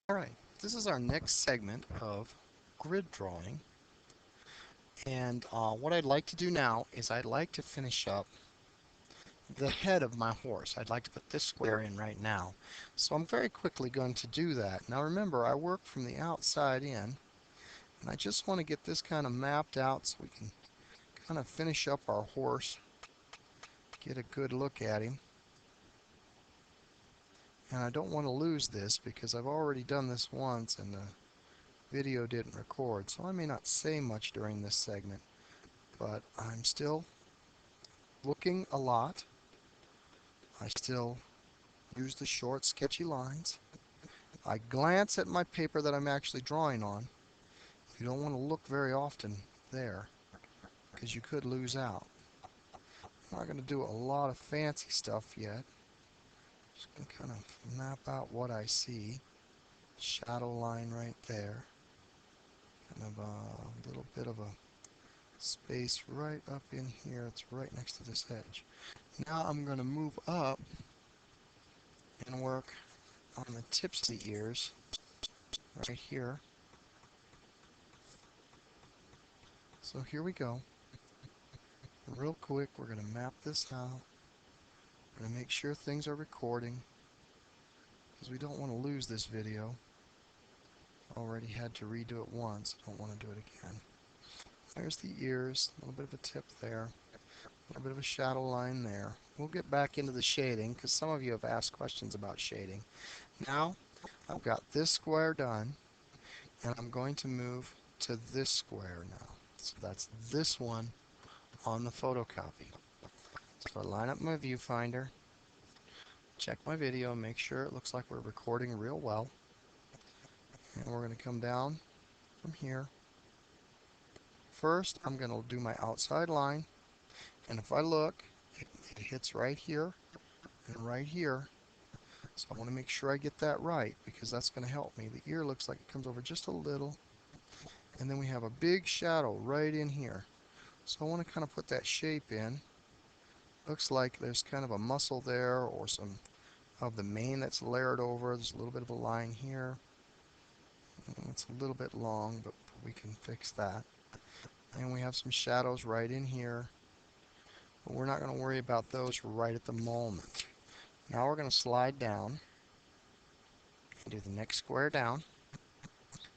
Alright, this is our next segment of grid drawing. And what I'd like to do now is I'd like to finish up the head of my horse. I'd like to put this square in right now. So I'm very quickly going to do that. Now remember, I work from the outside in, and I just want to get this kind of mapped out so we can kind of finish up our horse, get a good look at him. And I don't want to lose this because I've already done this once and the video didn't record, so I may not say much during this segment, but I'm still looking a lot. I still use the short, sketchy lines. I glance at my paper that I'm actually drawing on. You don't want to look very often there because you could lose out. I'm not going to do a lot of fancy stuff yet. Just going to kind of map out what I see. Shadow line right there. Kind of a little bit of a space right up in here. It's right next to this edge. Now I'm going to move up and work on the tips of the ears right here. So here we go. Real quick, we're going to map this out. We're going to make sure things are recording because we don't want to lose this video. Already had to redo it once. I don't want to do it again. There's the ears, a little bit of a tip there, a little bit of a shadow line there. We'll get back into the shading because some of you have asked questions about shading. Now I've got this square done, and I'm going to move to this square now. So that's this one on the photocopy. So I line up my viewfinder, check my video, make sure it looks like we're recording real well. And we're going to come down from here. First, I'm going to do my outside line, and if I look, it hits right here and right here. So I want to make sure I get that right because that's going to help me. The ear looks like it comes over just a little, and then we have a big shadow right in here. So I want to kind of put that shape in. Looks like there's kind of a muscle there or some of the mane that's layered over. There's a little bit of a line here. It's a little bit long, but we can fix that. And we have some shadows right in here, but we're not going to worry about those right at the moment. Now we're going to slide down and do the next square down.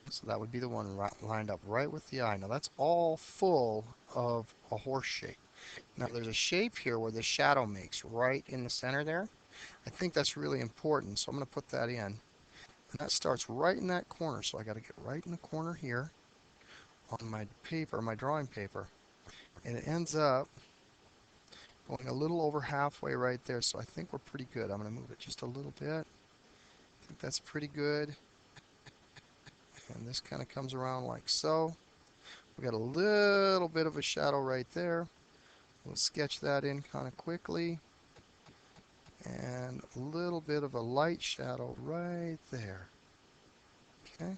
So that would be the one lined up right with the eye. Now that's all full of a horse shape. Now there's a shape here where the shadow makes right in the center there. I think that's really important, so I'm going to put that in. And that starts right in that corner, so I got to get right in the corner here on my paper, my drawing paper. And it ends up going a little over halfway right there, so I think we're pretty good. I'm going to move it just a little bit. I think that's pretty good. And this kind of comes around like so. We got a little bit of a shadow right there. We'll sketch that in kind of quickly. And a little bit of a light shadow right there. Okay.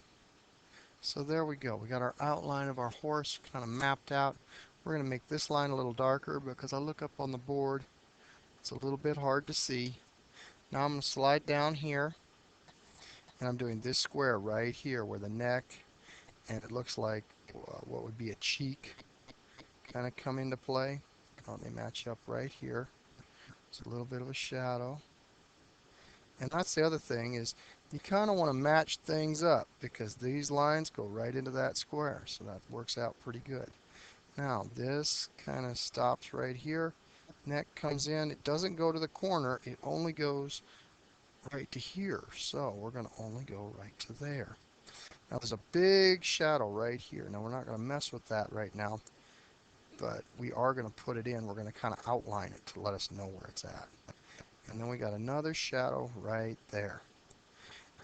So there we go. We got our outline of our horse kind of mapped out. We're going to make this line a little darker because I look up on the board. It's a little bit hard to see. Now I'm going to slide down here, and I'm doing this square right here where the neck and it looks like what would be a cheek kind of come into play. Oh, they match up right here. It's a little bit of a shadow. And that's the other thing is you kind of want to match things up because these lines go right into that square. So that works out pretty good. Now this kind of stops right here. Neck comes in. It doesn't go to the corner. It only goes right to here. So we're going to only go right to there. Now there's a big shadow right here. Now we're not going to mess with that right now, but we are going to put it in. We're going to kind of outline it to let us know where it's at. And then we got another shadow right there.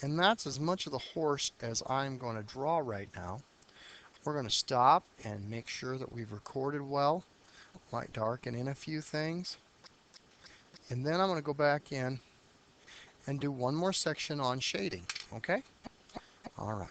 And that's as much of the horse as I'm going to draw right now. We're going to stop and make sure that we've recorded well. Might darken in a few things. And then I'm going to go back in and do one more section on shading. Okay? All right.